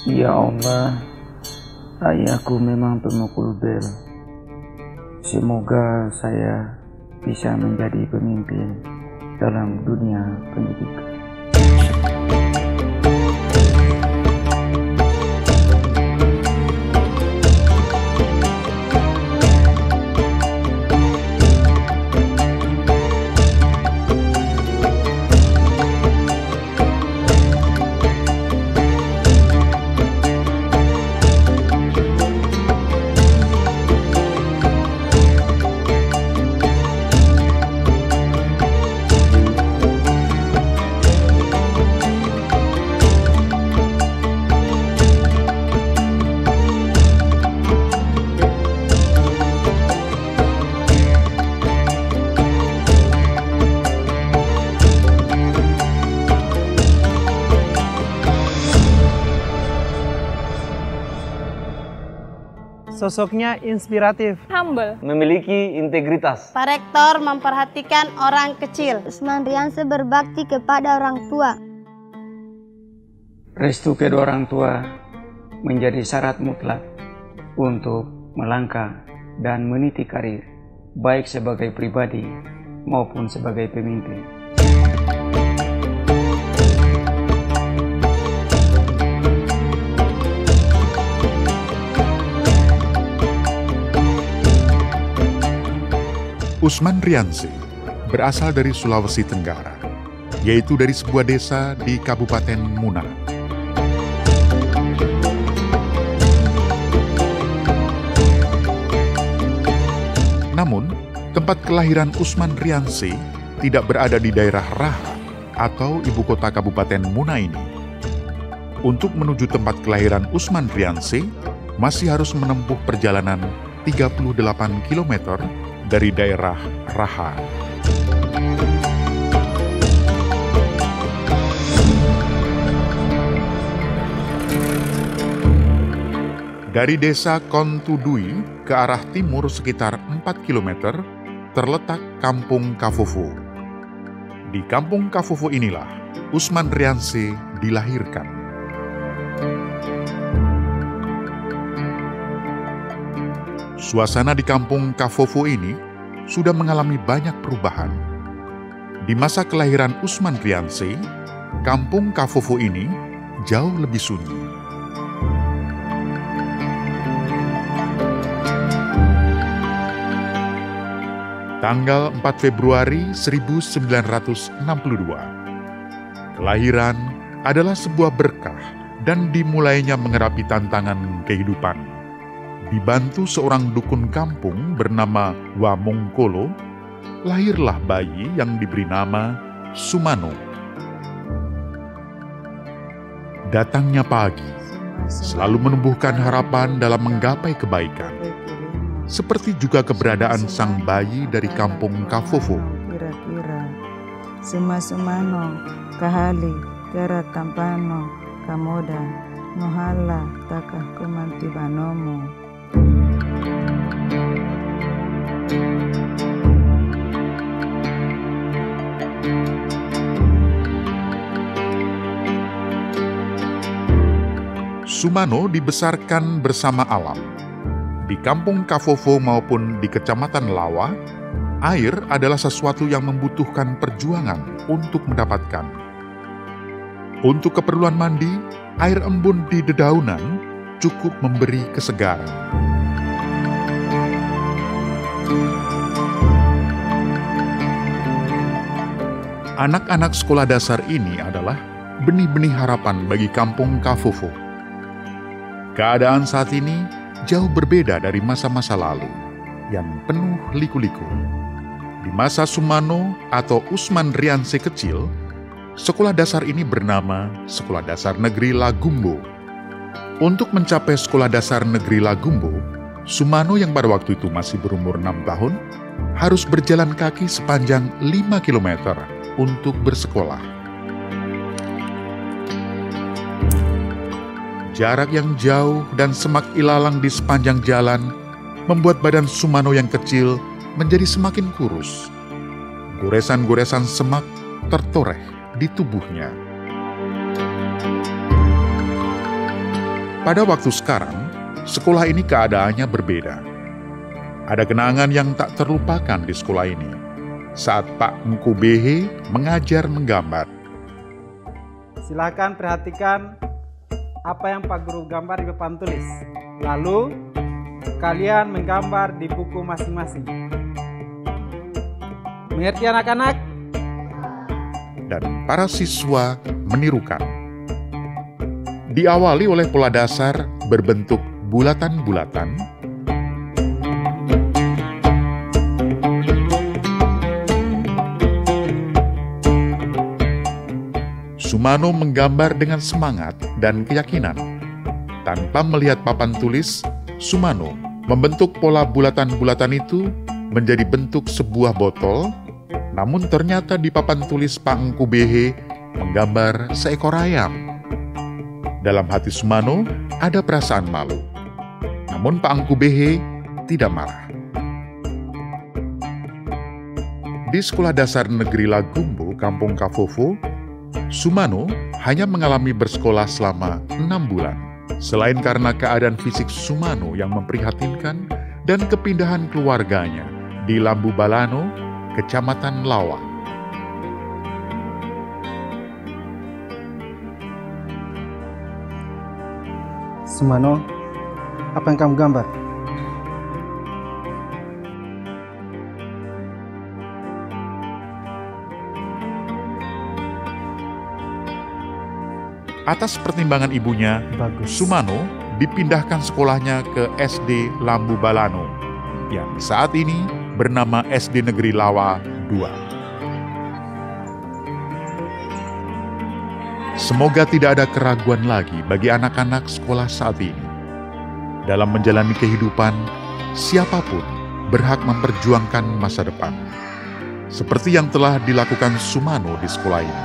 Ya Allah, ayahku memang pemukul bel. Semoga saya bisa menjadi pemimpin dalam dunia pendidikan. Sosoknya inspiratif, humble, memiliki integritas. Pak Rektor memperhatikan orang kecil. Usman Riansyah berbakti kepada orang tua. Restu kedua orang tua menjadi syarat mutlak untuk melangkah dan meniti karir, baik sebagai pribadi maupun sebagai pemimpin. Usman Riansyah berasal dari Sulawesi Tenggara, yaitu dari sebuah desa di Kabupaten Muna. Namun, tempat kelahiran Usman Riansyah tidak berada di daerah Raha atau ibu kota Kabupaten Muna ini. Untuk menuju tempat kelahiran Usman Riansyah, masih harus menempuh perjalanan 38 km dari daerah Raha. Dari desa Kontudui ke arah timur sekitar 4 km terletak Kampung Kafofo. Di Kampung Kafofo inilah Usman Riansyah dilahirkan. Suasana di Kampung Kafofo ini sudah mengalami banyak perubahan. Di masa kelahiran Usman Riansyah, Kampung Kafofo ini jauh lebih sunyi. Tanggal 4 Februari 1962. Kelahiran adalah sebuah berkah dan dimulainya mengerapi tantangan kehidupan. Dibantu seorang dukun kampung bernama Wamongkolo, lahirlah bayi yang diberi nama Sumano. Datangnya pagi selalu menumbuhkan harapan dalam menggapai kebaikan. Seperti juga keberadaan sang bayi dari Kampung Kafofo. Kira-kira Sumano, Kahali, Kera Tampano, Kamoda, Nohala, Takah Kumantibanomo. Sumano dibesarkan bersama alam. Di Kampung Kafofo maupun di Kecamatan Lawa, air adalah sesuatu yang membutuhkan perjuangan untuk mendapatkan. Untuk keperluan mandi, air embun di dedaunan cukup memberi kesegaran. Anak-anak sekolah dasar ini adalah benih-benih harapan bagi Kampung Kafofo. Keadaan saat ini jauh berbeda dari masa-masa lalu yang penuh liku-liku. Di masa Sumano atau Usman Riansyah kecil, sekolah dasar ini bernama Sekolah Dasar Negeri Lagumbo. Untuk mencapai Sekolah Dasar Negeri Lagumbo, Sumano yang pada waktu itu masih berumur 6 tahun, harus berjalan kaki sepanjang 5 km untuk bersekolah. Jarak yang jauh dan semak ilalang di sepanjang jalan membuat badan Sumano yang kecil menjadi semakin kurus. Goresan-goresan semak tertoreh di tubuhnya. Pada waktu sekarang, sekolah ini keadaannya berbeda. Ada kenangan yang tak terlupakan di sekolah ini saat Pak Engku Behe mengajar menggambar. Silakan perhatikan apa yang Pak Guru gambar di papan tulis. Lalu, kalian menggambar di buku masing-masing. Mengerti anak-anak? Dan para siswa menirukan. Diawali oleh pola dasar berbentuk bulatan-bulatan, Sumano menggambar dengan semangat dan keyakinan. Tanpa melihat papan tulis, Sumano membentuk pola bulatan-bulatan itu menjadi bentuk sebuah botol, namun ternyata di papan tulis Pak Engku Behe menggambar seekor ayam. Dalam hati Sumano ada perasaan malu. Namun Pak Engku Behe tidak marah. Di Sekolah Dasar Negeri Lagumbo, Kampung Kafofo, Sumano hanya mengalami bersekolah selama 6 bulan. Selain karena keadaan fisik Sumano yang memprihatinkan dan kepindahan keluarganya di Lambu Balano, Kecamatan Lawa. Sumano, apa yang kamu gambar? Atas pertimbangan ibunya, Sumano dipindahkan sekolahnya ke SD Lambu Balano, yang saat ini bernama SD Negeri Lawa II. Semoga tidak ada keraguan lagi bagi anak-anak sekolah saat ini. Dalam menjalani kehidupan, siapapun berhak memperjuangkan masa depan, seperti yang telah dilakukan Sumano di sekolah ini.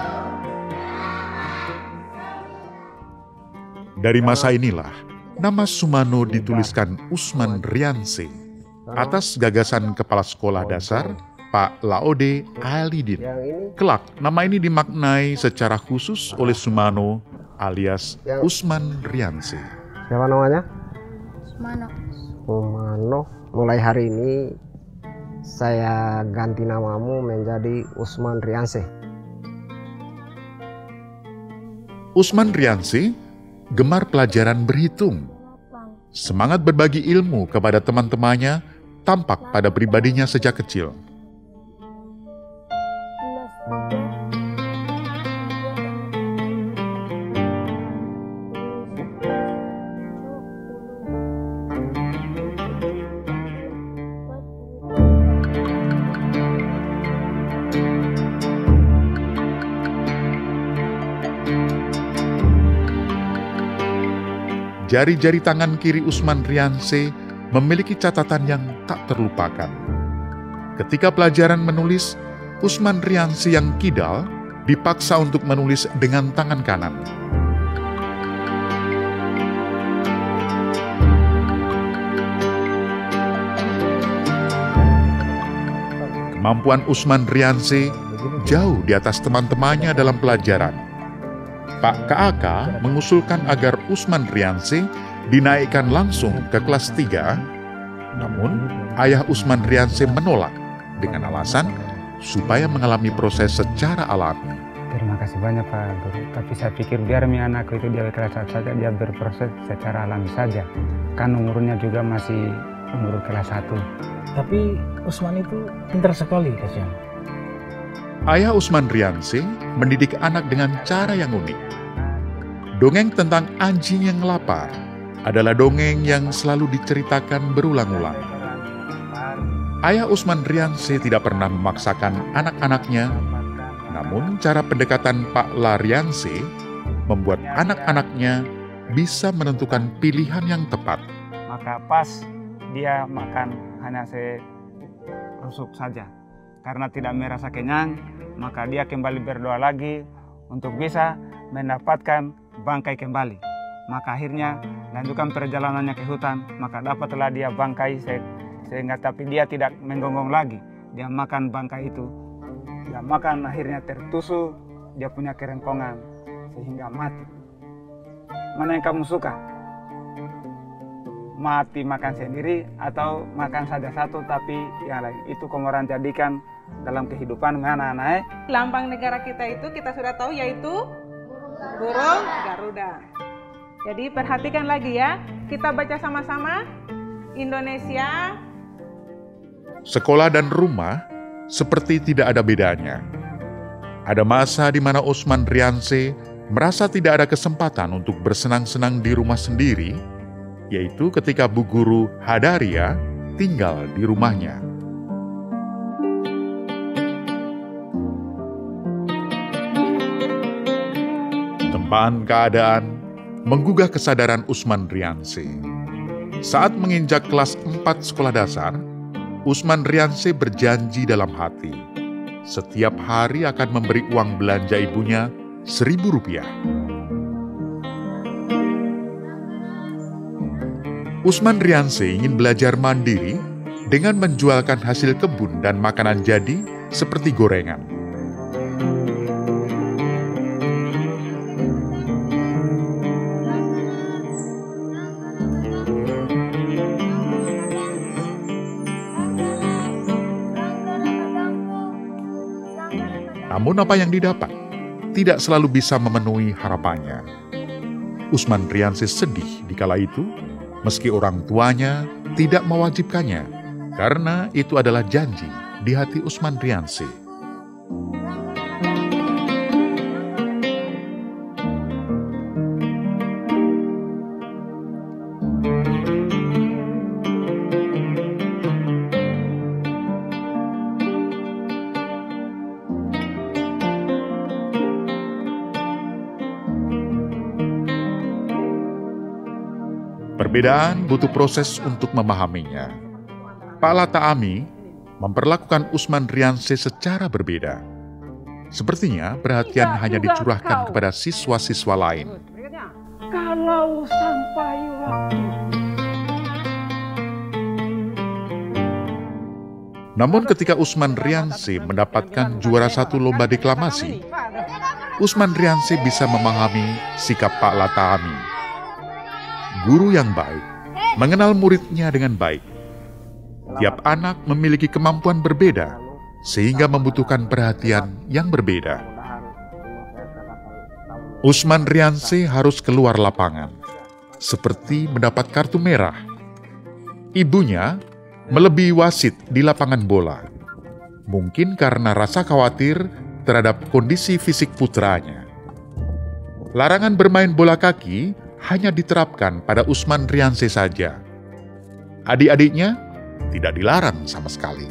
Dari masa inilah, nama Sumano dituliskan Usman Rianse atas gagasan Kepala Sekolah Dasar Pak Laode Alidin. Kelak, nama ini dimaknai secara khusus oleh Sumano alias Usman Rianse. Siapa namanya? Sumano. Sumano. Mulai hari ini saya ganti namamu menjadi Usman Rianse. Usman Rianse gemar pelajaran berhitung. Semangat berbagi ilmu kepada teman-temannya tampak pada pribadinya sejak kecil. Jari-jari tangan kiri Usman Rianse memiliki catatan yang tak terlupakan. Ketika pelajaran menulis, Usman Rianse yang kidal dipaksa untuk menulis dengan tangan kanan. Kemampuan Usman Rianse jauh di atas teman-temannya dalam pelajaran. Pak KAK mengusulkan agar Usman Rianse dinaikkan langsung ke kelas 3, namun ayah Usman Rianse menolak dengan alasan supaya mengalami proses secara alami. Terima kasih banyak Pak Guru, tapi saya pikir biar anakku itu dia kelas 1 saja, dia berproses secara alami saja. Kan umurnya juga masih umur kelas 1. Tapi Usman itu pintar sekali, kasihan. Ayah Usman Rianse mendidik anak dengan cara yang unik. Dongeng tentang anjing yang lapar adalah dongeng yang selalu diceritakan berulang-ulang. Ayah Usman Rianse tidak pernah memaksakan anak-anaknya, namun cara pendekatan Pak Larianse membuat anak-anaknya bisa menentukan pilihan yang tepat. Maka pas dia makan hanya serusuk saja. Karena tidak merasa kenyang, maka dia kembali berdoa lagi untuk bisa mendapatkan bangkai kembali. Maka akhirnya lanjutkan perjalanannya ke hutan, maka dapatlah dia bangkai sehingga tapi dia tidak menggonggong lagi. Dia makan bangkai itu. Dia makan akhirnya tertusuk, dia punya kerongkongan sehingga mati. Mana yang kamu suka? mati makan sendiri atau makan saja satu tapi yang lain. Itu komoran jadikan dalam kehidupan anak-anak. Lambang negara kita itu kita sudah tahu yaitu burung Garuda. Jadi perhatikan lagi ya, kita baca sama-sama. Indonesia. Sekolah dan rumah seperti tidak ada bedanya. Ada masa di mana Usman Rianse merasa tidak ada kesempatan untuk bersenang-senang di rumah sendiri, yaitu ketika Bu Guru Hadaria tinggal di rumahnya. Tempaan keadaan menggugah kesadaran Usman Rianse. Saat menginjak kelas 4 sekolah dasar, Usman Rianse berjanji dalam hati, setiap hari akan memberi uang belanja ibunya Rp1.000. Usman Rianse ingin belajar mandiri dengan menjualkan hasil kebun dan makanan jadi seperti gorengan. Namun apa yang didapat tidak selalu bisa memenuhi harapannya. Usman Rianse sedih dikala itu, meski orang tuanya tidak mewajibkannya, karena itu adalah janji di hati Usman Rianse. Perbedaan butuh proses untuk memahaminya. Pak Lataami memperlakukan Usman Rianse secara berbeda. Sepertinya perhatian hanya dicurahkan kepada siswa-siswa lain. Kalau sampai waktu. Namun ketika Usman Rianse mendapatkan juara 1 lomba deklamasi, Usman Rianse bisa memahami sikap Pak Lataami. Guru yang baik mengenal muridnya dengan baik. Tiap anak memiliki kemampuan berbeda, sehingga membutuhkan perhatian yang berbeda. Usman Rianse harus keluar lapangan, seperti mendapat kartu merah. Ibunya melebihi wasit di lapangan bola, mungkin karena rasa khawatir terhadap kondisi fisik putranya. Larangan bermain bola kaki hanya diterapkan pada Usman Rianse saja. Adik-adiknya tidak dilarang sama sekali.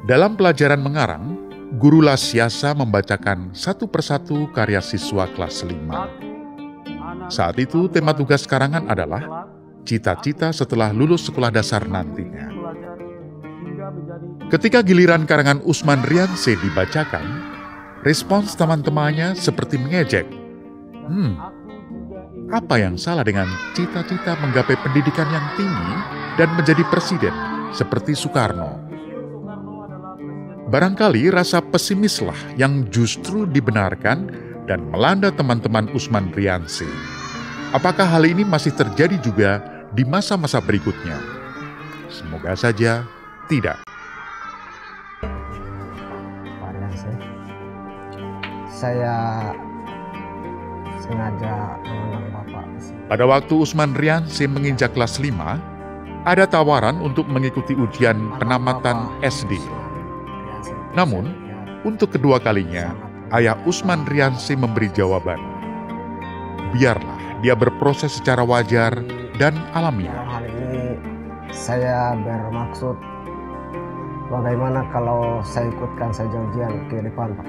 Dalam pelajaran mengarang, Guru Lasiasa membacakan satu persatu karya siswa kelas 5. Saat itu tema tugas karangan adalah cita-cita setelah lulus sekolah dasar nantinya. Ketika giliran karangan Usman Rianse dibacakan, respons teman-temannya seperti mengejek. Apa yang salah dengan cita-cita menggapai pendidikan yang tinggi dan menjadi presiden seperti Soekarno? Barangkali rasa pesimislah yang justru dibenarkan dan melanda teman-teman Usman Rianse. Apakah hal ini masih terjadi juga di masa-masa berikutnya? Semoga saja tidak. Pak Rianse, saya sengaja mengundang Bapak. Pada waktu Usman Rianse menginjak kelas 5, ada tawaran untuk mengikuti ujian penamatan SD. Namun, untuk kedua kalinya, ayah Usman Rianse memberi jawaban. Biarlah dia berproses secara wajar dan alamiah. Hal ini saya bermaksud, bagaimana kalau saya ikutkan saja ujian ke depan, Pak?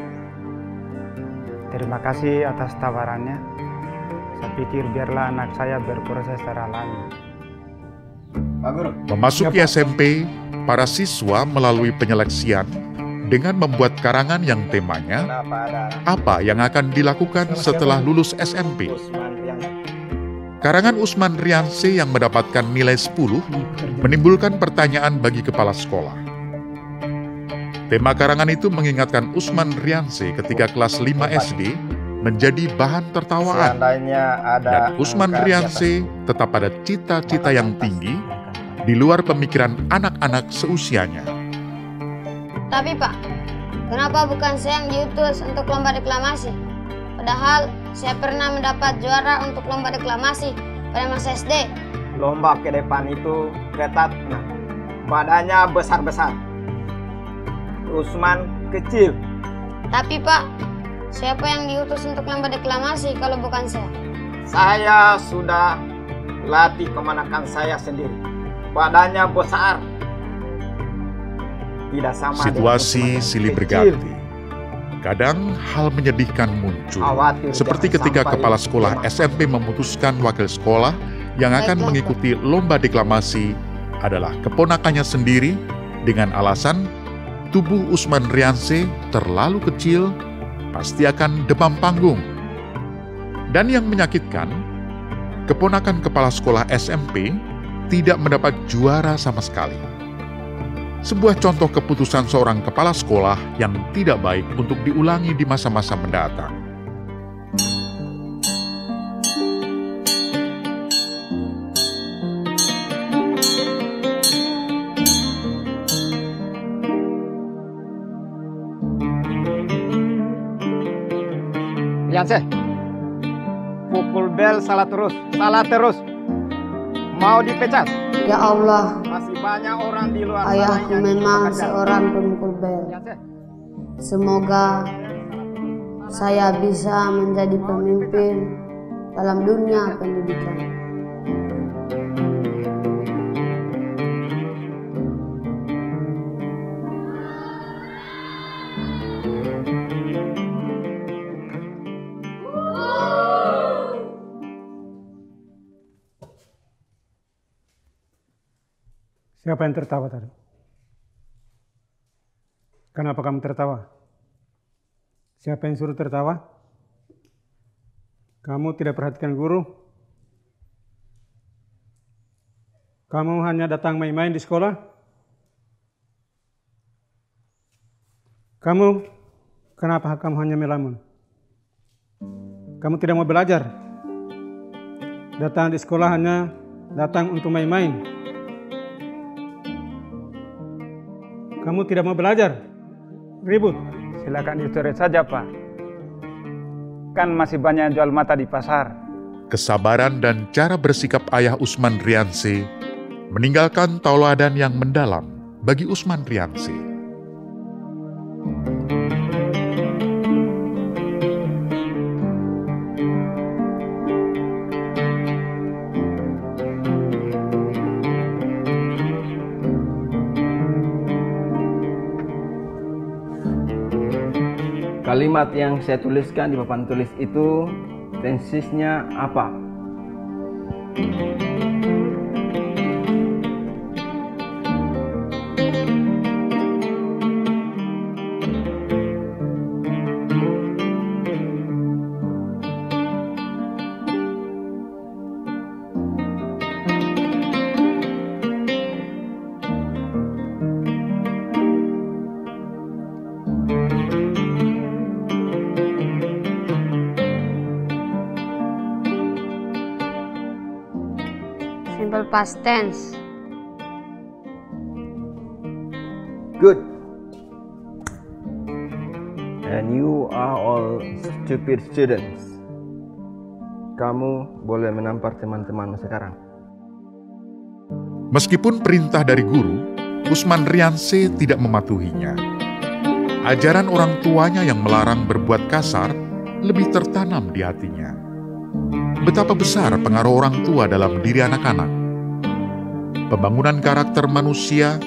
Terima kasih atas tawarannya. Saya pikir biarlah anak saya berproses secara alami. Memasuki SMP, para siswa melalui penyeleksian dengan membuat karangan yang temanya apa yang akan dilakukan setelah lulus SMP. Karangan Usman Rianse yang mendapatkan nilai 10 menimbulkan pertanyaan bagi kepala sekolah. Tema karangan itu mengingatkan Usman Rianse ketika kelas 5 SD menjadi bahan tertawaan. Dan Usman Rianse tetap pada cita-cita yang tinggi di luar pemikiran anak-anak seusianya. Tapi Pak, kenapa bukan saya yang diutus untuk lomba deklamasi? Padahal saya pernah mendapat juara untuk lomba deklamasi pada masa SD. Lomba ke depan itu ketat, badannya besar-besar. Usman kecil. Tapi Pak, siapa yang diutus untuk lomba deklamasi kalau bukan saya? Saya sudah latih kemanakan saya sendiri. Badannya besar. Tidak sama. Situasi silih berganti. Kadang hal menyedihkan muncul. Seperti ketika kepala sekolah SMP memutuskan wakil sekolah yang akan mengikuti lomba deklamasi adalah keponakannya sendiri dengan alasan tubuh Usman Rianse terlalu kecil, pasti akan demam panggung. Dan yang menyakitkan, keponakan kepala sekolah SMP tidak mendapat juara sama sekali. Sebuah contoh keputusan seorang kepala sekolah yang tidak baik untuk diulangi di masa-masa mendatang. Rianse, pukul bel salah terus. Mau dipecat? Ya Allah, Masih banyak orang di luar ayahku memang seorang pemukul bel. Semoga saya bisa menjadi pemimpin dalam dunia pendidikan. Siapa yang tertawa tadi? Kenapa kamu tertawa? Siapa yang suruh tertawa? Kamu tidak perhatikan guru? Kamu hanya datang main-main di sekolah? Kenapa kamu hanya melamun? Kamu tidak mau belajar? Datang di sekolah hanya datang untuk main-main? Kamu tidak mau belajar? Ribut? Silakan dicoret saja, Pak. Kan masih banyak yang jual mata di pasar. Kesabaran dan cara bersikap ayah Usman Rianse meninggalkan tauladan yang mendalam bagi Usman Rianse. Kalimat yang saya tuliskan di papan tulis itu tensisnya apa? Simple past tense. Good. And you are all stupid students. Kamu boleh menampar teman-temanmu sekarang. Meskipun perintah dari guru, Usman Rianse tidak mematuhinya. Ajaran orang tuanya yang melarang berbuat kasar lebih tertanam di hatinya. Betapa besar pengaruh orang tua dalam diri anak-anak. Pembangunan karakter manusia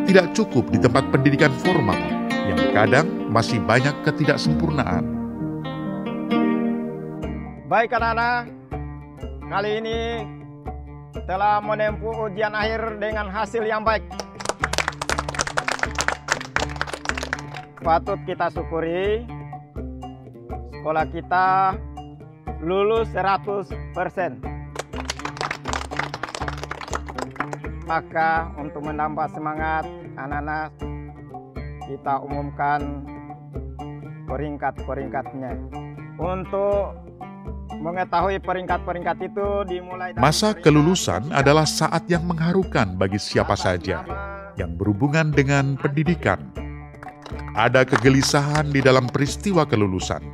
tidak cukup di tempat pendidikan formal yang kadang masih banyak ketidaksempurnaan. Baik anak-anak, kali ini telah menempuh ujian akhir dengan hasil yang baik. Patut kita syukuri, sekolah kita lulus 100%. maka untuk menambah semangat anak-anak, kita umumkan peringkat-peringkatnya. Untuk mengetahui peringkat-peringkat itu dimulai dari Masa kelulusan adalah saat yang mengharukan bagi siapa saja yang berhubungan dengan pendidikan. Ada kegelisahan di dalam peristiwa kelulusan,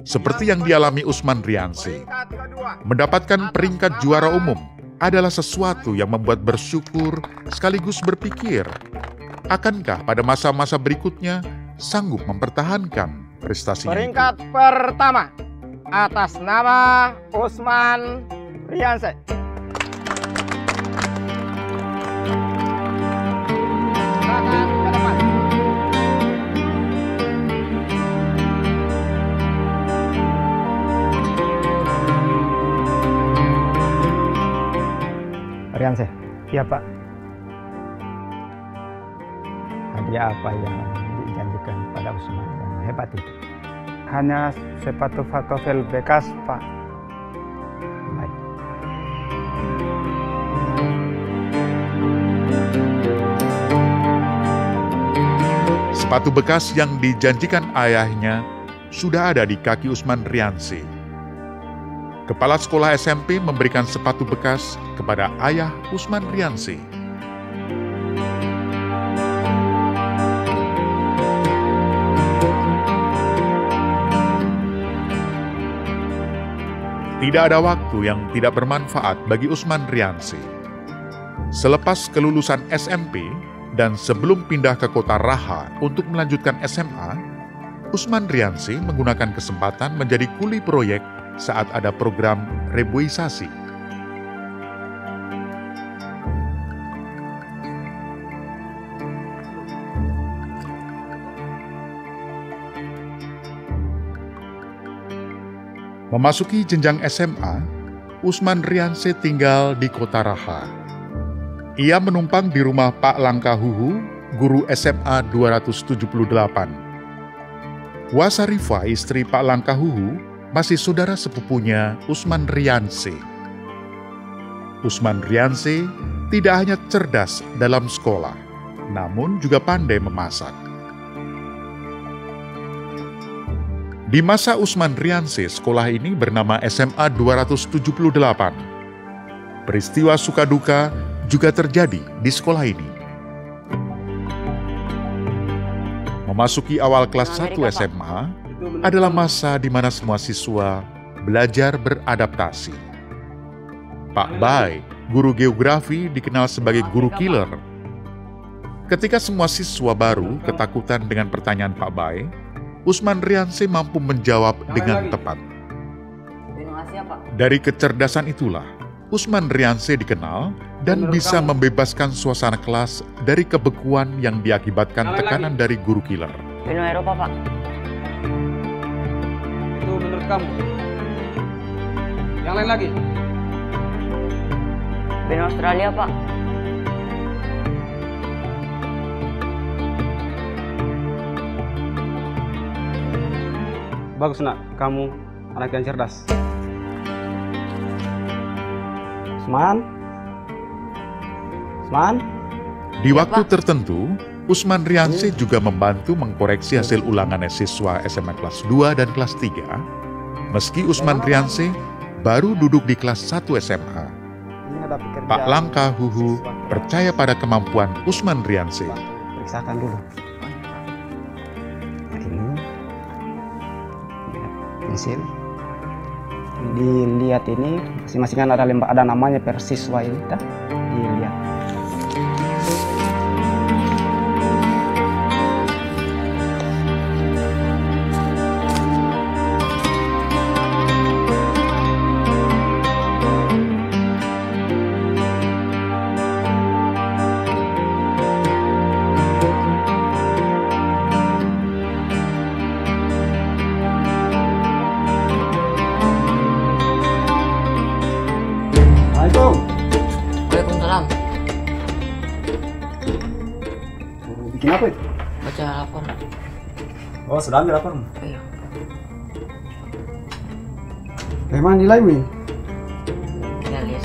seperti yang dialami Usman Riansyah. Mendapatkan peringkat juara umum adalah sesuatu yang membuat bersyukur sekaligus berpikir, akankah pada masa-masa berikutnya sanggup mempertahankan prestasinya. Peringkat pertama atas nama Usman Riansyah. Silakan ke depan. Riansyah, Iya Pak. hadiah apa yang dijanjikan pada Usman yang hebat itu? Hanya sepatu pantofel bekas Pak. Baik. Sepatu bekas yang dijanjikan ayahnya sudah ada di kaki Usman Riansyah. Kepala sekolah SMP memberikan sepatu bekas kepada ayah Usman Riansyah. Tidak ada waktu yang tidak bermanfaat bagi Usman Riansyah. Selepas kelulusan SMP dan sebelum pindah ke kota Raha untuk melanjutkan SMA, Usman Riansyah menggunakan kesempatan menjadi kuli proyek saat ada program reboisasi. Memasuki jenjang SMA, Usman Riansyah tinggal di kota Raha. Ia menumpang di rumah Pak Langka Huhu, guru SMA 278. Wasarifa, istri Pak Langka Huhu, masih saudara sepupunya Usman Riansyah. Usman Riansyah tidak hanya cerdas dalam sekolah, namun juga pandai memasak. Di masa Usman Riansyah, sekolah ini bernama SMA 278. Peristiwa suka duka juga terjadi di sekolah ini. Memasuki awal kelas 1 SMA adalah masa di mana semua siswa belajar beradaptasi. Pak Bai, guru geografi, dikenal sebagai guru killer. Ketika semua siswa baru ketakutan dengan pertanyaan Pak Bai, Usman Riansyah mampu menjawab dengan tepat. Dari kecerdasan itulah, Usman Riansyah dikenal dan bisa membebaskan suasana kelas dari kebekuan yang diakibatkan tekanan dari guru killer. Benua Eropa, Pak. Itu menurut kamu. Yang lain lagi? Benua Australia, Pak. Bagus nak, kamu anak yang cerdas. Usman? Di waktu tertentu, Usman Riansyah juga membantu mengkoreksi hasil ulangan siswa SMA kelas 2 dan kelas 3. Meski Usman Riansyah baru duduk di kelas 1 SMA, Pak Langka Huhu percaya pada kemampuan Usman Riansyah. Periksakan dulu. Nah, ini pensil. Dilihat ini masing-masing kan ada namanya per siswa ini, dah dilihat. Waalaikumsalam. Bikin apa itu? Baca lapor. Oh, sudah ambil lapormu? Iya. Bagaimana nilaimu ini? Ya, lihat.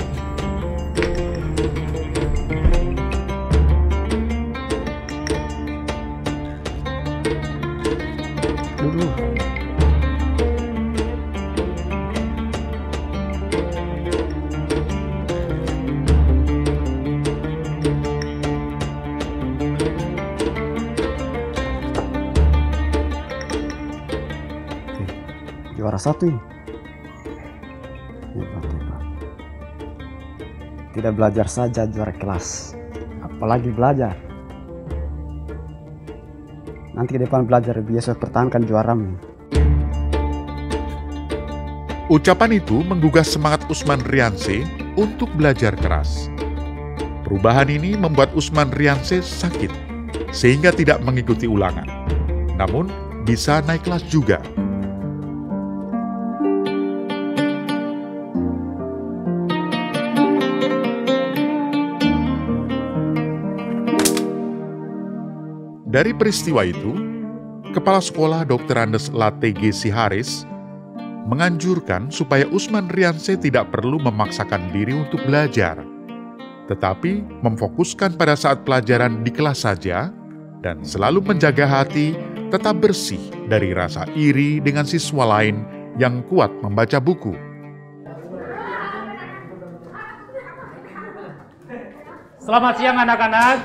juara 1 ini. Hebat. Tidak belajar saja juara kelas, apalagi belajar. Nanti ke depan belajar biasa pertahankan juaramu. Ucapan itu menggugah semangat Usman Rianse untuk belajar keras. Perubahan ini membuat Usman Rianse sakit, sehingga tidak mengikuti ulangan. Namun, bisa naik kelas juga. Dari peristiwa itu, Kepala Sekolah Dr. Andes Latege Siharis menganjurkan supaya Usman Rianse tidak perlu memaksakan diri untuk belajar, tetapi memfokuskan pada saat pelajaran di kelas saja dan selalu menjaga hati tetap bersih dari rasa iri dengan siswa lain yang kuat membaca buku. Selamat siang anak-anak.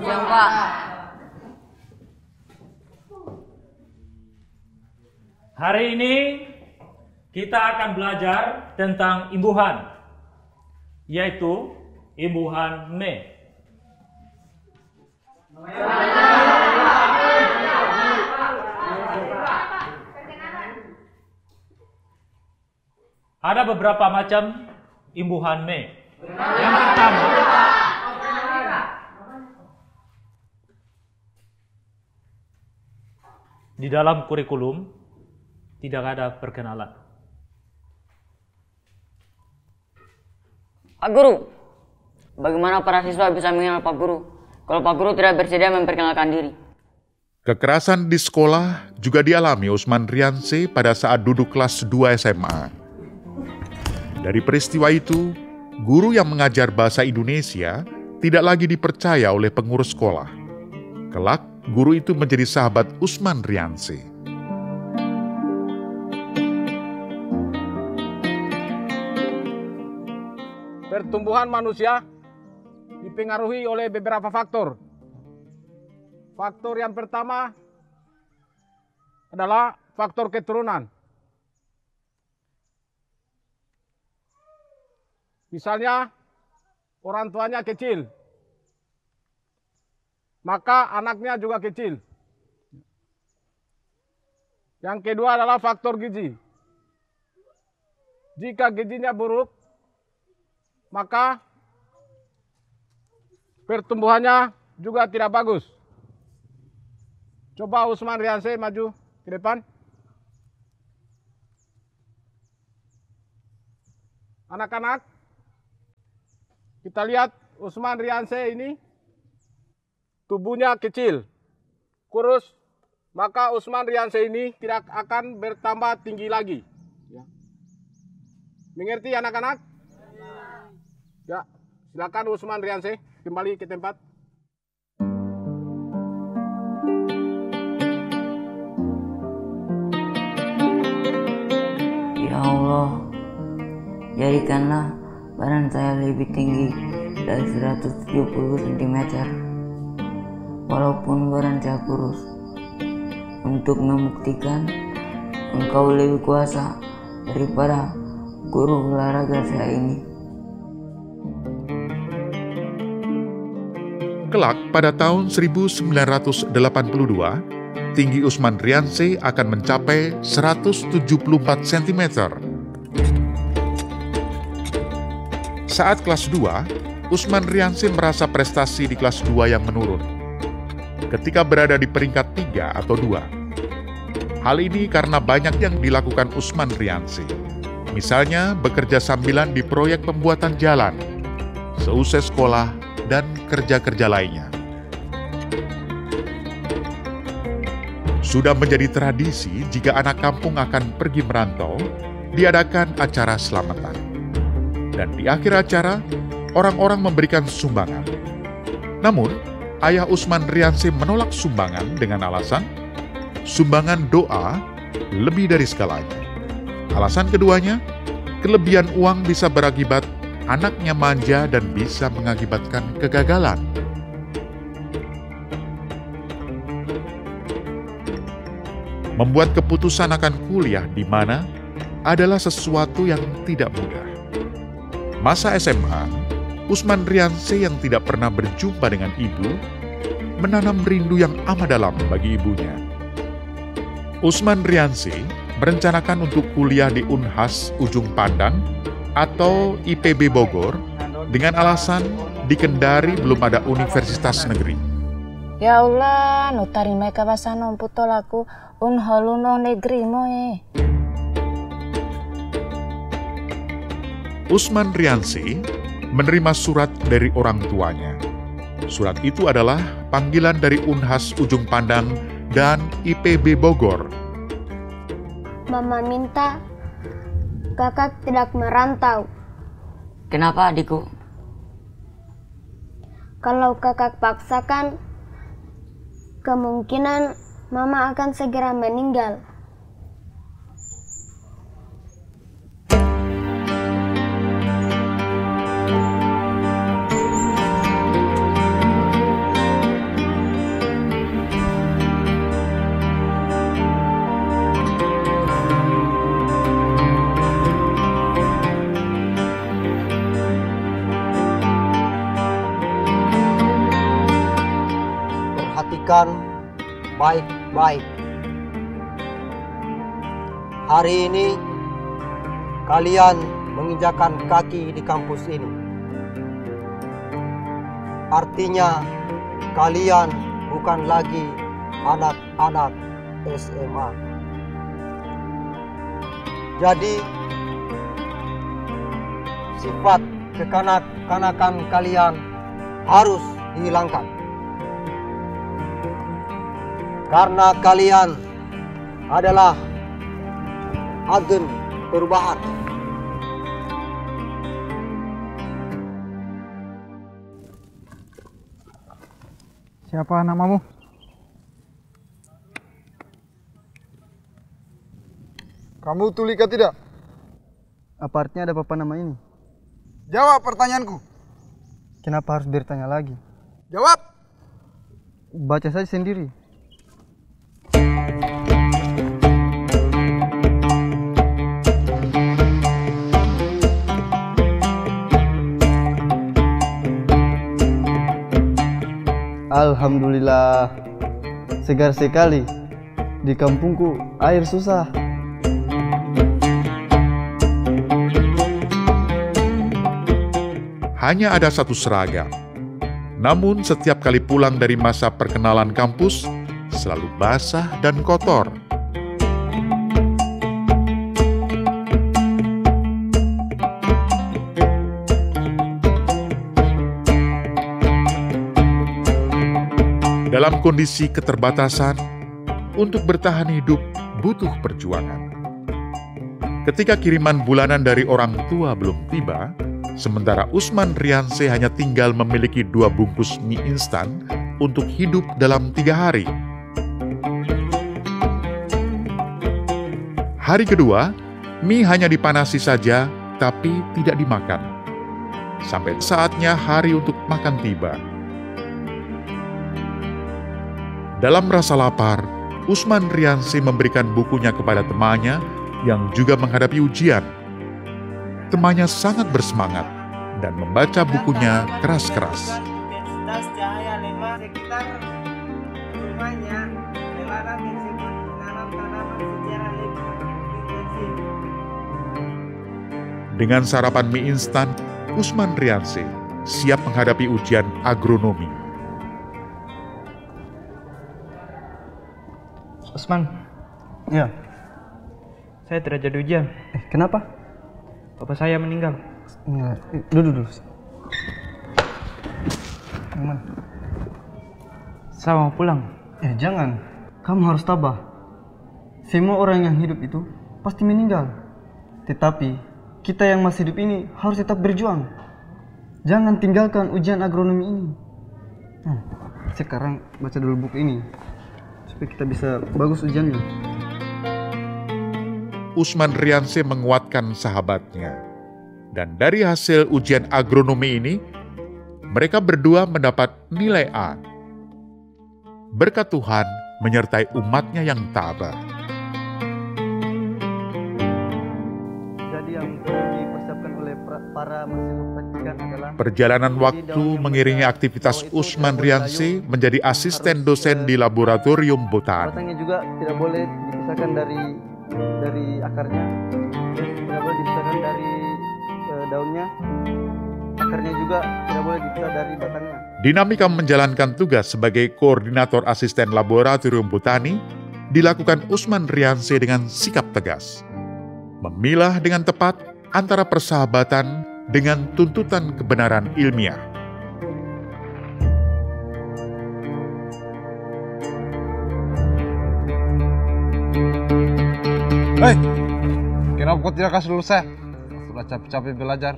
Siang, Pak. Hari ini kita akan belajar tentang imbuhan, yaitu imbuhan me. Ada beberapa macam imbuhan me. Yang pertama, di dalam kurikulum tidak ada perkenalan. Pak Guru, bagaimana para siswa bisa mengenal Pak Guru kalau Pak Guru tidak bersedia memperkenalkan diri? Kekerasan di sekolah juga dialami Usman Rianse pada saat duduk kelas 2 SMA. Dari peristiwa itu, guru yang mengajar bahasa Indonesia tidak lagi dipercaya oleh pengurus sekolah. Kelak, guru itu menjadi sahabat Usman Rianse. Pertumbuhan manusia dipengaruhi oleh beberapa faktor. Faktor yang pertama adalah faktor keturunan. Misalnya, orang tuanya kecil, maka anaknya juga kecil. Yang kedua adalah faktor gizi. Jika gizinya buruk, maka pertumbuhannya juga tidak bagus. Coba Usman Rianse maju ke depan. Anak-anak, kita lihat Usman Rianse ini tubuhnya kecil, kurus, maka Usman Rianse ini tidak akan bertambah tinggi lagi. Mengerti anak-anak? Ya, silakan Usman Rianse kembali ke tempat. Ya Allah, jadikanlah badan saya lebih tinggi dari 170 cm. Walaupun badan saya kurus, untuk membuktikan Engkau lebih kuasa daripada guru olahraga saya ini. Kelak pada tahun 1982, tinggi Usman Rianse akan mencapai 174 cm. Saat kelas 2, Usman Rianse merasa prestasi di kelas 2 yang menurun. Ketika berada di peringkat 3 atau 2. Hal ini karena banyak yang dilakukan Usman Rianse. Misalnya bekerja sambilan di proyek pembuatan jalan, seusai sekolah, dan kerja-kerja lainnya. Sudah menjadi tradisi jika anak kampung akan pergi merantau, diadakan acara selamatan. Dan di akhir acara, orang-orang memberikan sumbangan. Namun, ayah Usman Rianse menolak sumbangan dengan alasan sumbangan doa lebih dari segalanya. Alasan keduanya, kelebihan uang bisa berakibat anaknya manja dan bisa mengakibatkan kegagalan. Membuat keputusan akan kuliah di mana adalah sesuatu yang tidak mudah. Masa SMA, Usman Riansyah yang tidak pernah berjumpa dengan ibu, menanam rindu yang amat dalam bagi ibunya. Usman Riansyah merencanakan untuk kuliah di Unhas Ujung Pandang atau IPB Bogor dengan alasan di Kendari belum ada universitas negeri. Ya Allah, no tarima kabasano putolaku unhaluno negeri moe. Usman Riansyah menerima surat dari orang tuanya. Surat itu adalah panggilan dari Unhas Ujung Pandang dan IPB Bogor. Mama minta kakak tidak merantau. Kenapa adikku? Kalau kakak paksakan, kemungkinan mama akan segera meninggal. Perhatikan baik-baik. Hari ini kalian menginjakan kaki di kampus ini. Artinya kalian bukan lagi anak-anak SMA. Jadi sifat kekanak-kanakan kalian harus dihilangkan. Karena kalian adalah agen perubahan. Siapa namamu? Kamu tulika tidak? Apa artinya ada bapak nama ini? Jawab pertanyaanku. Kenapa harus bertanya lagi? Jawab. Baca saja sendiri. Alhamdulillah, segar sekali. Di kampungku air susah. Hanya ada satu seragam. Namun setiap kali pulang dari masa perkenalan kampus, selalu basah dan kotor. Dalam kondisi keterbatasan, untuk bertahan hidup butuh perjuangan. Ketika kiriman bulanan dari orang tua belum tiba, sementara Usman Riansyah hanya tinggal memiliki 2 bungkus mie instan untuk hidup dalam 3 hari. Hari kedua, mie hanya dipanasi saja, tapi tidak dimakan. Sampai saatnya hari untuk makan tiba. Dalam rasa lapar, Usman Riansyah memberikan bukunya kepada temannya yang juga menghadapi ujian. Temannya sangat bersemangat dan membaca bukunya keras-keras. Dengan sarapan mie instan, Usman Riansyah siap menghadapi ujian agronomi. Usman. Ya. Saya tidak jadi ujian. Kenapa? Bapak saya meninggal. Enggak. Duduk. Gimana? Saya mau pulang. Jangan. Kamu harus tabah. Semua orang yang hidup itu pasti meninggal. Tetapi kita yang masih hidup ini harus tetap berjuang. Jangan tinggalkan ujian agronomi ini. Sekarang baca dulu buku ini supaya kita bisa bagus ujiannya. Usman Riansyah menguatkan sahabatnya. Dan dari hasil ujian agronomi ini, mereka berdua mendapat nilai A. Berkat Tuhan menyertai umatnya yang tabah. yang perlu dipersiapkan oleh para mahasiswa praktikan adalah Perjalanan waktu mengiringi aktivitas Usman Riansyah menjadi asisten dosen di laboratorium botani. batangnya juga tidak boleh dipisahkan dari akarnya, tidak boleh dipisahkan dari daunnya, akarnya juga tidak boleh dipisah dari batangnya. Dinamika menjalankan tugas sebagai koordinator asisten laboratorium botani dilakukan Usman Riansyah dengan sikap tegas. Memilah dengan tepat antara persahabatan dengan tuntutan kebenaran ilmiah. Hei, kenapa kau tidak kasih dulu saya? Sudah capek-capek belajar.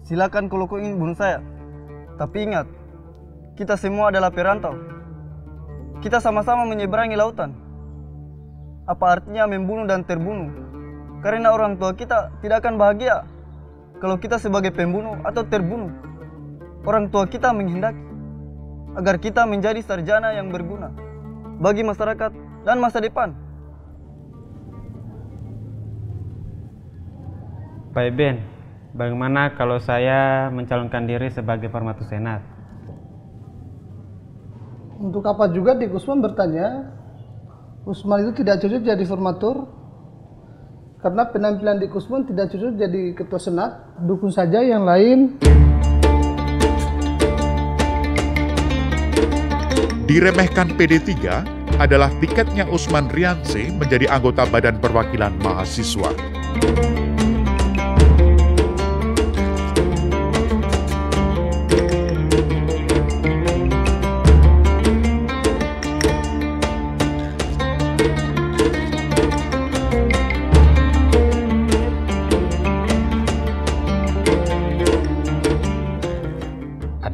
Silakan kalau kau ingin bunuh saya. Tapi ingat, kita semua adalah perantau. Kita sama-sama menyeberangi lautan. Apa artinya membunuh dan terbunuh? Karena orang tua kita tidak akan bahagia kalau kita sebagai pembunuh atau terbunuh. Orang tua kita menghendaki agar kita menjadi sarjana yang berguna bagi masyarakat dan masa depan. Pak Eben, bagaimana kalau saya mencalonkan diri sebagai formatur senat? Untuk apa juga Dik Usman bertanya, Usman itu tidak cocok jadi formatur karena penampilan Dik Usman tidak cocok jadi ketua senat. Dukung saja yang lain. Diremehkan PD3 adalah tiketnya Usman Riansyah menjadi anggota Badan Perwakilan Mahasiswa.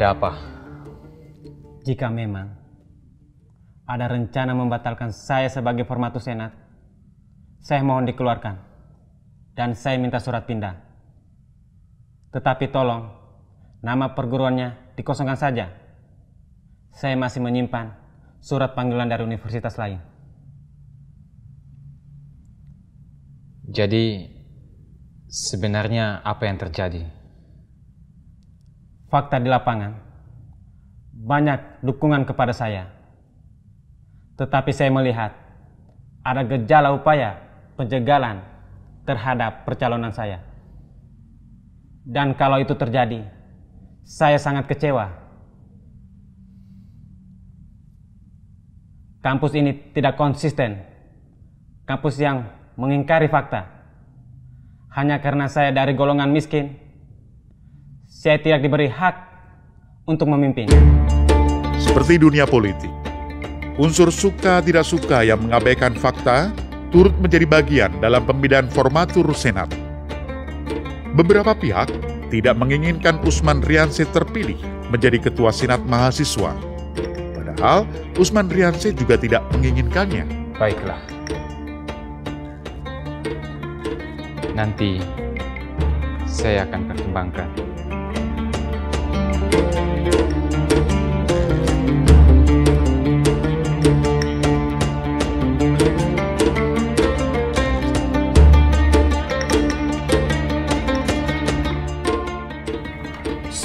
Ada apa? Jika memang ada rencana membatalkan saya sebagai formatur senat, saya mohon dikeluarkan dan saya minta surat pindah. Tetapi tolong nama perguruannya dikosongkan saja. Saya masih menyimpan surat panggilan dari universitas lain. Jadi sebenarnya apa yang terjadi? Fakta di lapangan, banyak dukungan kepada saya. Tetapi saya melihat ada gejala upaya penjagalan terhadap percalonan saya. Dan kalau itu terjadi, saya sangat kecewa. Kampus ini tidak konsisten. Kampus yang mengingkari fakta. Hanya karena saya dari golongan miskin, saya tidak diberi hak untuk memimpin. Seperti dunia politik, unsur suka tidak suka yang mengabaikan fakta turut menjadi bagian dalam pemilihan formatur senat. Beberapa pihak tidak menginginkan Usman Riansyah terpilih menjadi ketua senat mahasiswa. Padahal Usman Riansyah juga tidak menginginkannya. Baiklah. Nanti saya akan pertimbangkan.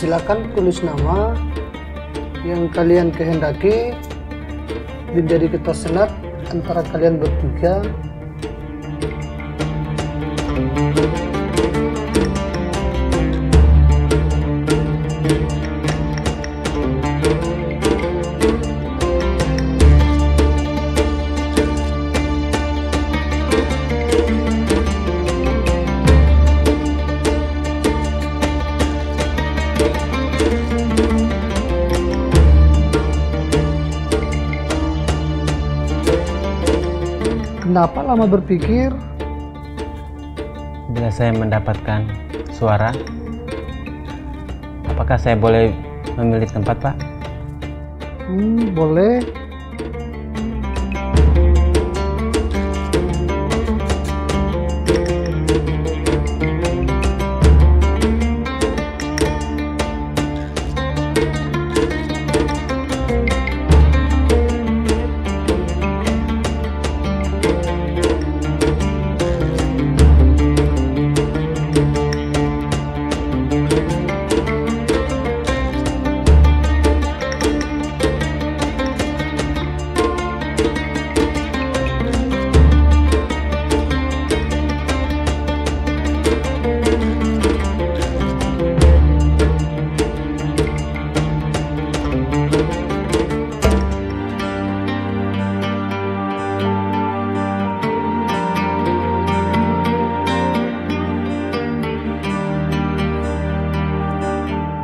Silakan tulis nama yang kalian kehendaki menjadi ketua senat antara kalian bertiga. Kenapa lama berpikir? Bila saya mendapatkan suara, apakah saya boleh memilih tempat, Pak? Boleh.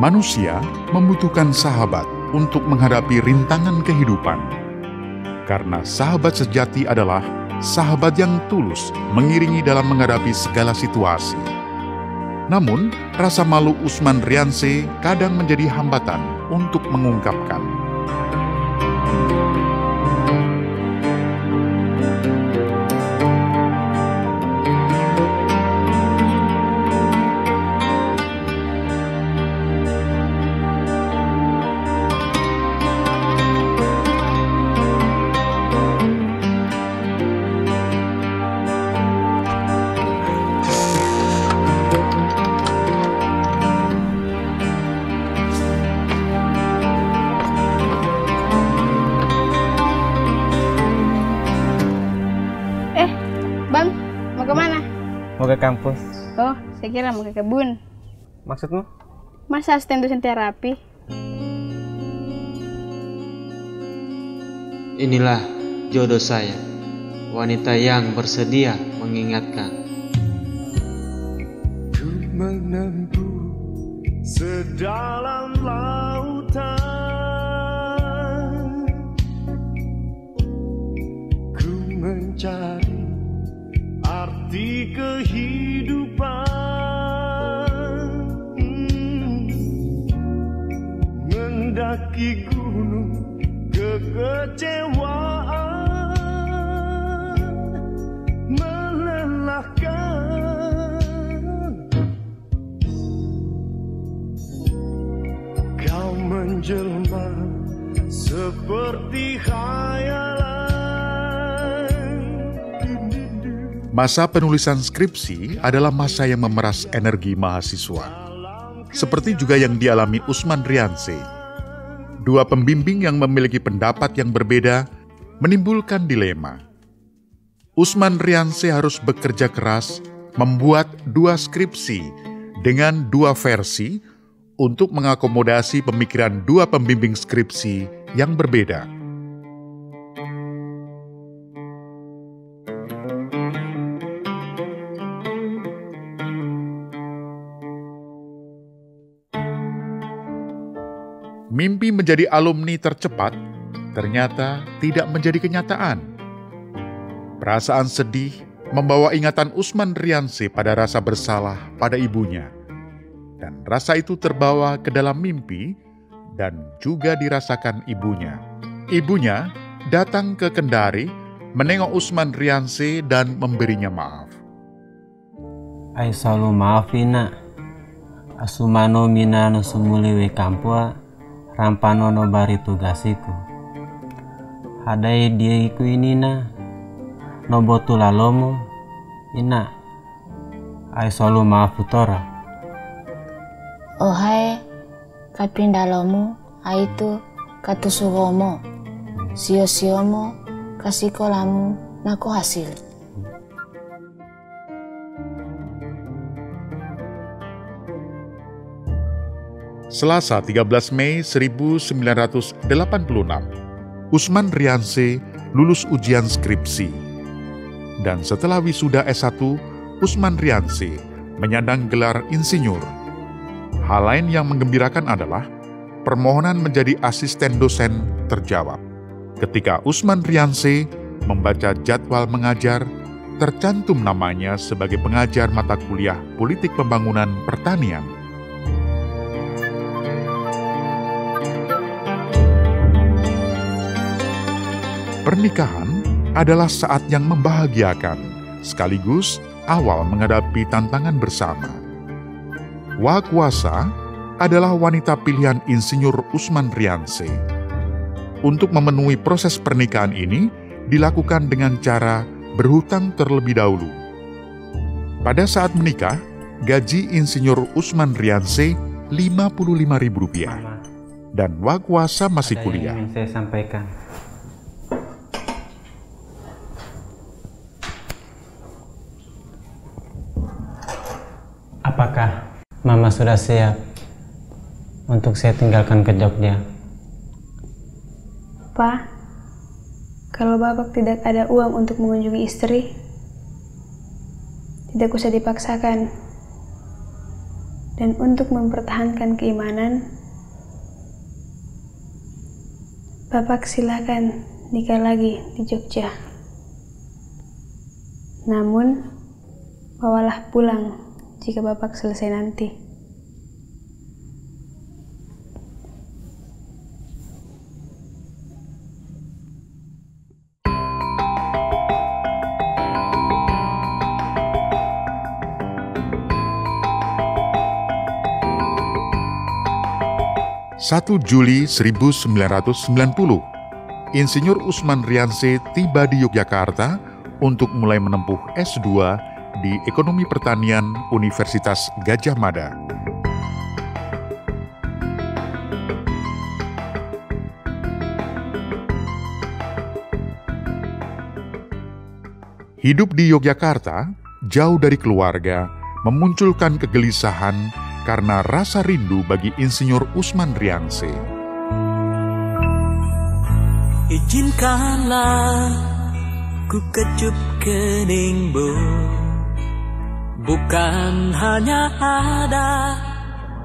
Manusia membutuhkan sahabat untuk menghadapi rintangan kehidupan. Karena sahabat sejati adalah sahabat yang tulus mengiringi dalam menghadapi segala situasi. Namun, rasa malu Usman Riansyah kadang menjadi hambatan untuk mengungkapkan. Mau ke kampus. Oh, saya kira mau ke kebun. Maksudmu? Masa asisten dosen terapi? Inilah jodoh saya, wanita yang bersedia mengingatkan. Ku menempuh sedalam lautan, ku mencari arti kehidupan, mendaki gunung kekecewaan, melelahkan. Kau menjelma seperti khayalan. Masa penulisan skripsi adalah masa yang memeras energi mahasiswa. Seperti juga yang dialami Usman Riansyah. Dua pembimbing yang memiliki pendapat yang berbeda menimbulkan dilema. Usman Riansyah harus bekerja keras membuat dua skripsi dengan dua versi untuk mengakomodasi pemikiran dua pembimbing skripsi yang berbeda. Mimpi menjadi alumni tercepat ternyata tidak menjadi kenyataan. Perasaan sedih membawa ingatan Usman Riansyah pada rasa bersalah pada ibunya. Dan rasa itu terbawa ke dalam mimpi dan juga dirasakan ibunya. Ibunya datang ke Kendari, menengok Usman Riansyah dan memberinya maaf. Ai selalu maafin nak. Asumano mina no sumuliwe kampua. Rampano no bari tugasiku. Hadai dia iku ini na. No botu lalomo. Ina. Ai solu maafu tora. Ohai kapindalomu aitu katusugomo. Sio-siomo kasikolamu nako hasil. Selasa 13 Mei 1986, Usman Riansyah lulus ujian skripsi. Dan setelah wisuda S1, Usman Riansyah menyandang gelar insinyur. Hal lain yang menggembirakan adalah permohonan menjadi asisten dosen terjawab. Ketika Usman Riansyah membaca jadwal mengajar, tercantum namanya sebagai pengajar mata kuliah Politik Pembangunan Pertanian. Pernikahan adalah saat yang membahagiakan, sekaligus awal menghadapi tantangan bersama. Wakwasa adalah wanita pilihan Insinyur Usman Riansyah. Untuk memenuhi proses pernikahan ini, dilakukan dengan cara berhutang terlebih dahulu. Pada saat menikah, gaji Insinyur Usman Riansyah Rp55.000 dan Wakwasa masih kuliah. Yang saya sampaikan. Apakah Mama sudah siap untuk saya tinggalkan ke Jogja? Pak, kalau Bapak tidak ada uang untuk mengunjungi istri, tidak usah dipaksakan. dan untuk mempertahankan keimanan, Bapak silakan nikah lagi di Jogja. Namun, bawalah pulang jika Bapak selesai nanti. (1 Juli 1990), Insinyur Usman Riansyah tiba di Yogyakarta untuk mulai menempuh S2 di Ekonomi Pertanian Universitas Gadjah Mada. Hidup di Yogyakarta, jauh dari keluarga, memunculkan kegelisahan karena rasa rindu bagi Insinyur Usman Riansyah. Izinkanlah ku kecup keningmu, bukan hanya ada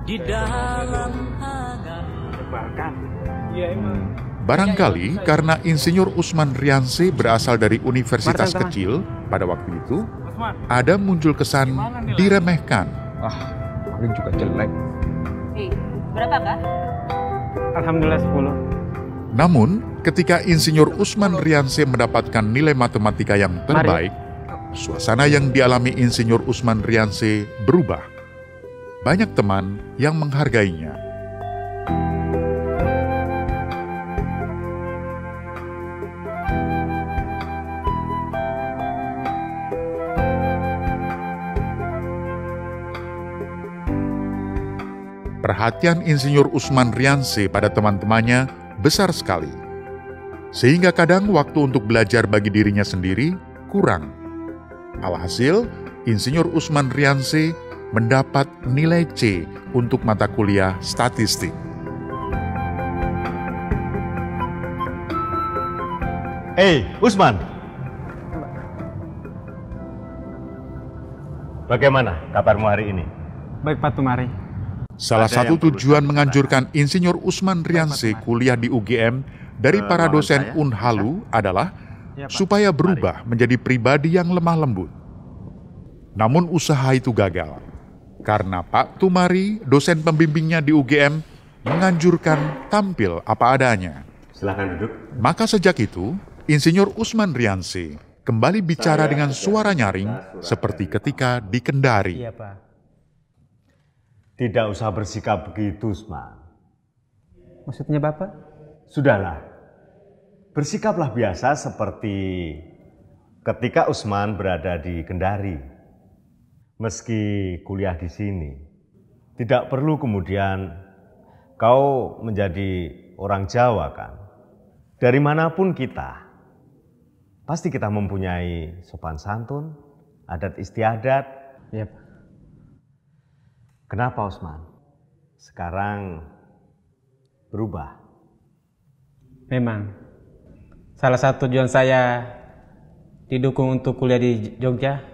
di dalam hangat. Barangkali karena Insinyur Usman Riansyah berasal dari universitas kecil pada waktu itu, ada muncul kesan diremehkan. Paling juga jelek. Berapa, Kak? Alhamdulillah 10. Namun, ketika Insinyur Usman Riansyah mendapatkan nilai matematika yang terbaik, suasana yang dialami Insinyur Usman Riansyah berubah. Banyak teman yang menghargainya. Perhatian Insinyur Usman Riansyah pada teman-temannya besar sekali. Sehingga kadang waktu untuk belajar bagi dirinya sendiri kurang. Alhasil, Insinyur Usman Riansyah mendapat nilai C untuk mata kuliah statistik. Usman. Bagaimana kabarmu hari ini? Baik, Pak Tumari. Salah satu tujuan menganjurkan Insinyur Usman Riansyah kuliah di UGM dari para dosen Unhalu adalah supaya berubah menjadi pribadi yang lemah lembut. Namun usaha itu gagal, karena Pak Tumari, dosen pembimbingnya di UGM, menganjurkan tampil apa adanya. Silakan duduk. Maka sejak itu, Insinyur Usman Riansyah kembali bicara dengan suara nyaring seperti ketika di Kendari. Iya, Pak. Tidak usah bersikap begitu, Usman. Maksudnya Bapak? Sudahlah. Bersikaplah biasa seperti ketika Usman berada di Kendari. Meski kuliah di sini, tidak perlu kemudian kau menjadi orang Jawa, kan? Dari manapun kita, pasti kita mempunyai sopan santun, adat istiadat. Iya, Pak. Kenapa, Usman? Sekarang berubah? Memang, salah satu tujuan saya didukung untuk kuliah di Jogja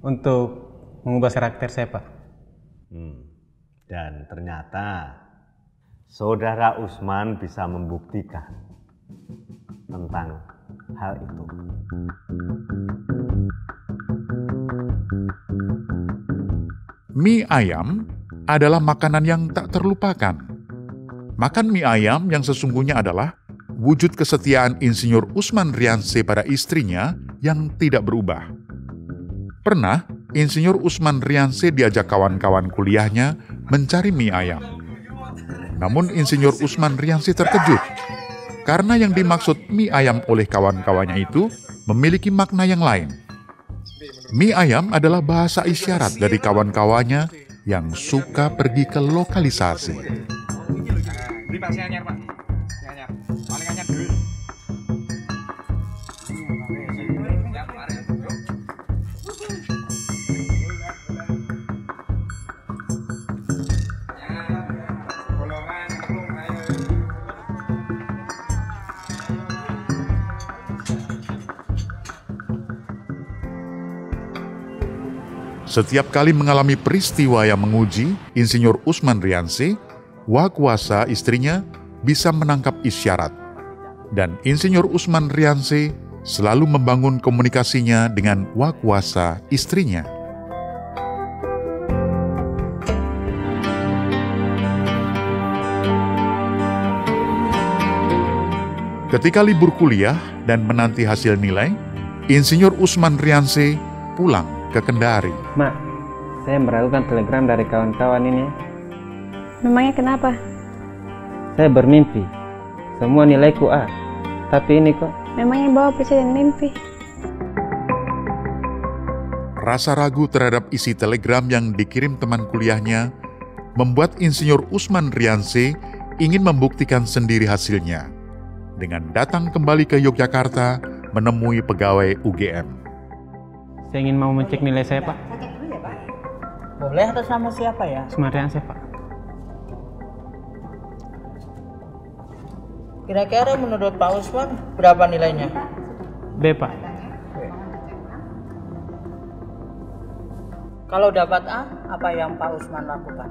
untuk mengubah karakter saya, Pak. Dan ternyata Saudara Usman bisa membuktikan tentang hal itu. Mie ayam adalah makanan yang tak terlupakan. Makan mie ayam yang sesungguhnya adalah wujud kesetiaan Insinyur Usman Riansyah pada istrinya yang tidak berubah. Pernah, Insinyur Usman Riansyah diajak kawan-kawan kuliahnya mencari mie ayam. Namun Insinyur Usman Riansyah terkejut, karena yang dimaksud mie ayam oleh kawan-kawannya itu memiliki makna yang lain. Mie ayam adalah bahasa isyarat dari kawan-kawannya yang suka pergi ke lokalisasi. Beri Pak, saya anyar, Pak. Saya anyar. Paling anyar dulu. Setiap kali mengalami peristiwa yang menguji Insinyur Usman Riansyah, Wakuasa istrinya bisa menangkap isyarat. Dan Insinyur Usman Riansyah selalu membangun komunikasinya dengan Wakuasa istrinya. Ketika libur kuliah dan menanti hasil nilai, Insinyur Usman Riansyah pulang ke Kendari. Mak, saya meragukan telegram dari kawan-kawan ini. Memangnya kenapa? Saya bermimpi, semua nilaiku A, tapi ini kok. Memangnya bawa presiden mimpi? Rasa ragu terhadap isi telegram yang dikirim teman kuliahnya membuat Insinyur Usman Riansyah ingin membuktikan sendiri hasilnya dengan datang kembali ke Yogyakarta menemui pegawai UGM. Saya ingin mau mencek nilai saya, Pak. Boleh atas nama siapa ya? Usman Riansyah, Pak. Kira-kira menurut Pak Usman berapa nilainya? B, Pak. Kalau dapat A, apa yang Pak Usman lakukan?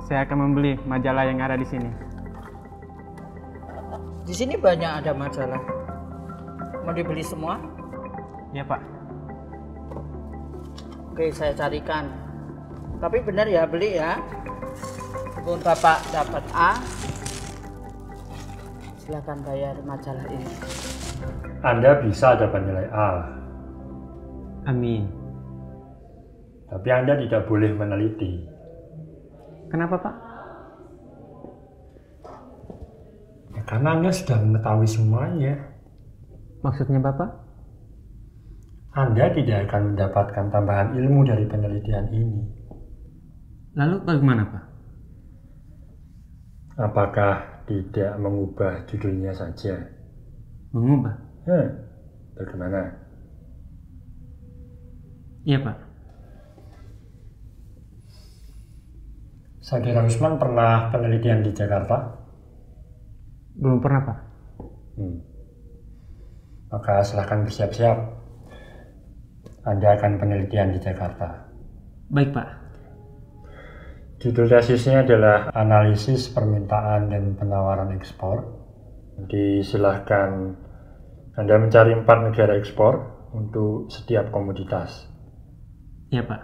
Saya akan membeli majalah yang ada di sini. Di sini banyak ada majalah. Mau dibeli semua? Ya, Pak. Oke, saya carikan. Tapi benar ya, beli ya. Untuk Bapak dapat A, silakan bayar majalah ini. Anda bisa dapat nilai A. Amin. Tapi Anda tidak boleh meneliti. Kenapa, Pak? Ya, karena Anda sudah mengetahui semuanya. Maksudnya Bapak? Anda tidak akan mendapatkan tambahan ilmu dari penelitian ini. Lalu bagaimana, Pak? Apakah tidak mengubah judulnya saja? Mengubah? Bagaimana? Iya, Pak. Saudara Usman pernah penelitian di Jakarta? Belum pernah, Pak. Maka silahkan bersiap-siap. Anda akan penelitian di Jakarta. Baik, Pak. Judul tesisnya adalah analisis permintaan dan penawaran ekspor. Silahkan Anda mencari 4 negara ekspor untuk setiap komoditas. Iya, Pak.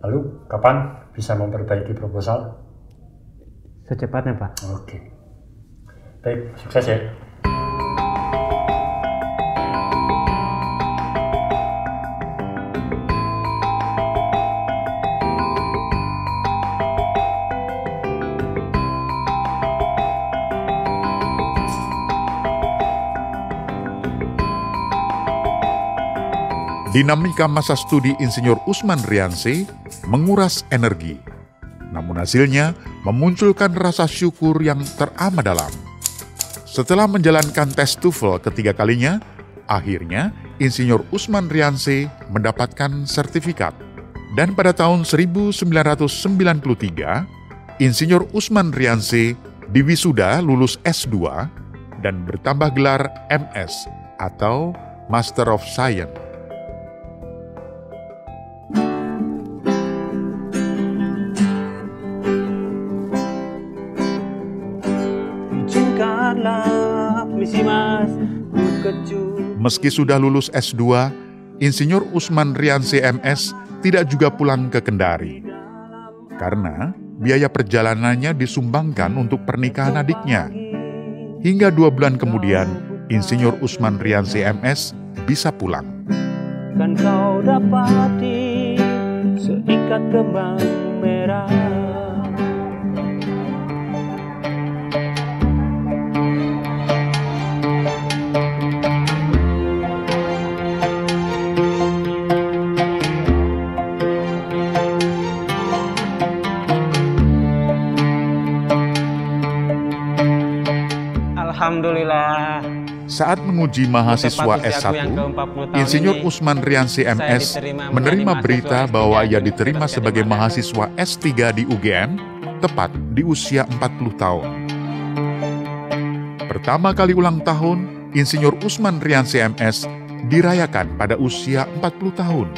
Lalu kapan bisa memperbaiki proposal? Secepatnya, Pak. Oke. Baik, sukses ya. Dinamika masa studi Insinyur Usman Riansyah menguras energi. Namun hasilnya memunculkan rasa syukur yang teramat dalam. Setelah menjalankan tes TOEFL ketiga kalinya, akhirnya Insinyur Usman Riansyah mendapatkan sertifikat. Dan pada tahun 1993, Insinyur Usman Riansyah diwisuda lulus S2 dan bertambah gelar MS atau Master of Science. Meski sudah lulus S2, Insinyur Usman Riansyah MS tidak juga pulang ke Kendari. Karena biaya perjalanannya disumbangkan untuk pernikahan adiknya. Hingga 2 bulan kemudian, Insinyur Usman Riansyah MS bisa pulang. Kan kau dapati seikat kembang merah. Alhamdulillah. Saat menguji mahasiswa S1, Insinyur Usman Riansyah MS menerima berita bahwa ia diterima sebagai mahasiswa S3 di UGM tepat di usia 40 tahun. Pertama kali ulang tahun, Insinyur Usman Riansyah MS dirayakan pada usia 40 tahun.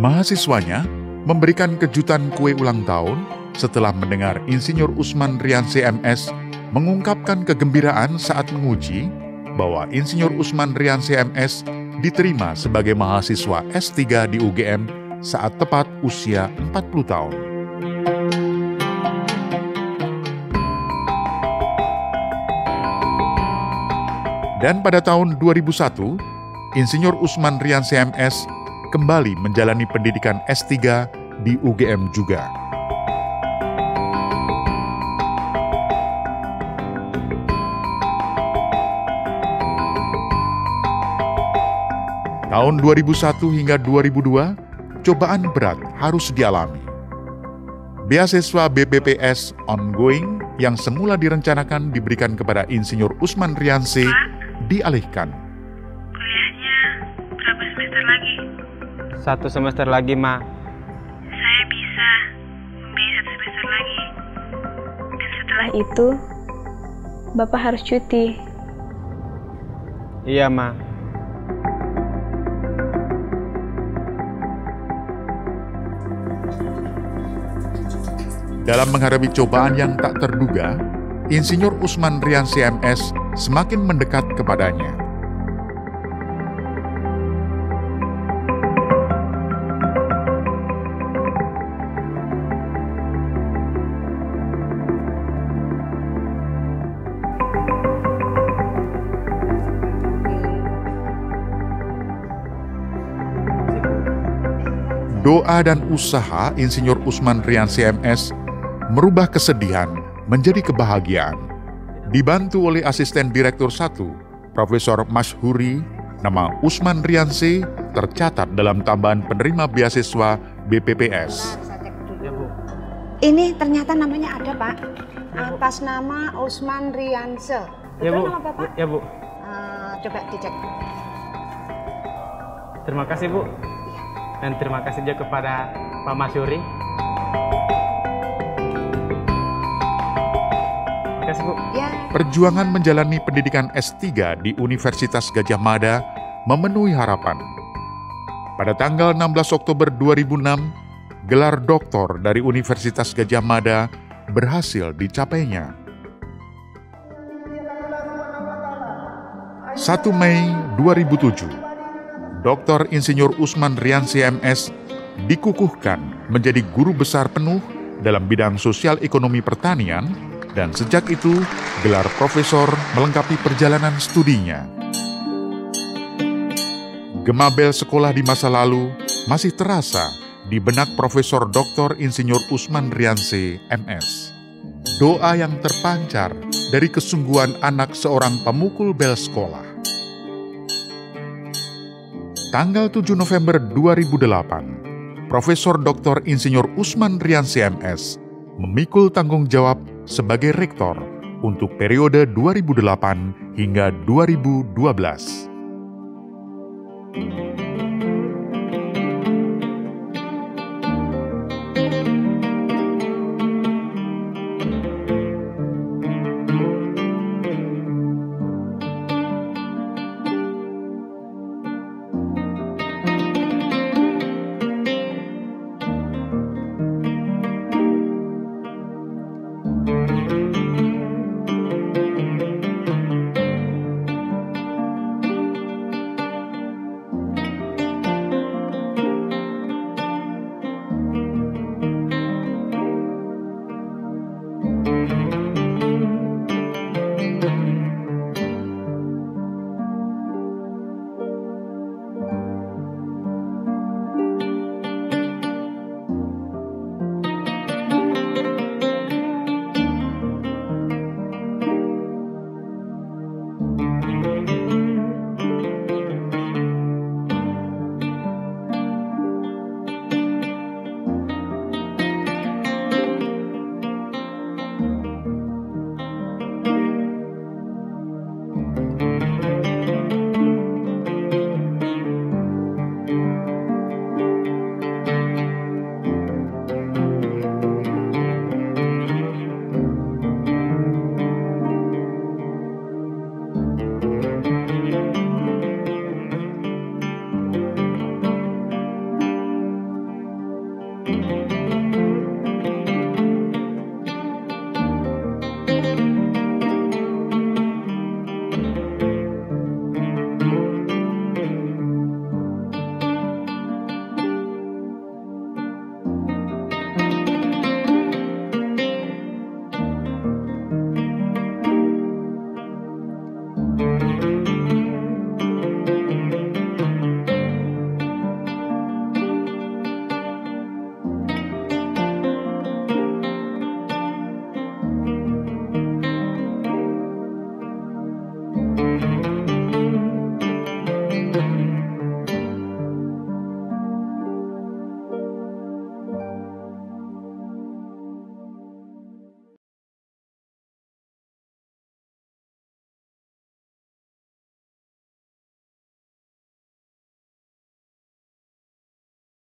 Mahasiswanya memberikan kejutan kue ulang tahun setelah mendengar Insinyur Usman Riansyah MS mengungkapkan kegembiraan saat menguji bahwa Insinyur Usman Riansyah MS diterima sebagai mahasiswa S3 di UGM saat tepat usia 40 tahun. Dan pada tahun 2001, Insinyur Usman Riansyah MS kembali menjalani pendidikan S3 di UGM juga. Tahun 2001 hingga 2002, cobaan berat harus dialami. Beasiswa BPPS ongoing yang semula direncanakan diberikan kepada Insinyur Usman Riansyah dialihkan. Kuliahnya berapa semester lagi? 1 semester lagi, Ma. Saya bisa membiayai 1 semester lagi. Dan setelah itu, Bapak harus cuti. Iya, Ma. Dalam menghadapi cobaan yang tak terduga, Insinyur Usman Riansyah MS semakin mendekat kepadanya. Doa dan usaha Insinyur Usman Riansyah MS merubah kesedihan menjadi kebahagiaan. Dibantu oleh Asisten Direktur 1, Profesor Masyhuri, nama Usman Riansyah tercatat dalam tambahan penerima beasiswa BPPS. Ini ternyata namanya ada, Pak. Atas nama Usman Riansyah. Ya, Bu. Betul nama Bapak? Ya, Bu. Coba dicek. Terima kasih, Bu. Dan terima kasih juga kepada Pak Masyhuri. Terima kasih, Bu. Ya. Perjuangan menjalani pendidikan S3 di Universitas Gadjah Mada memenuhi harapan. Pada tanggal 16 Oktober 2006, gelar doktor dari Universitas Gadjah Mada berhasil dicapainya. 1 Mei 2007, Dr. Insinyur Usman Riansyah MS dikukuhkan menjadi guru besar penuh dalam bidang sosial ekonomi pertanian, dan sejak itu gelar profesor melengkapi perjalanan studinya. Gema bel sekolah di masa lalu masih terasa di benak Profesor Dr. Insinyur Usman Riansyah MS. Doa yang terpancar dari kesungguhan anak seorang pemukul bel sekolah. Tanggal 7 November 2008, Profesor Dr. Insinyur Usman Riansyah MS memikul tanggung jawab sebagai rektor untuk periode 2008 hingga 2012.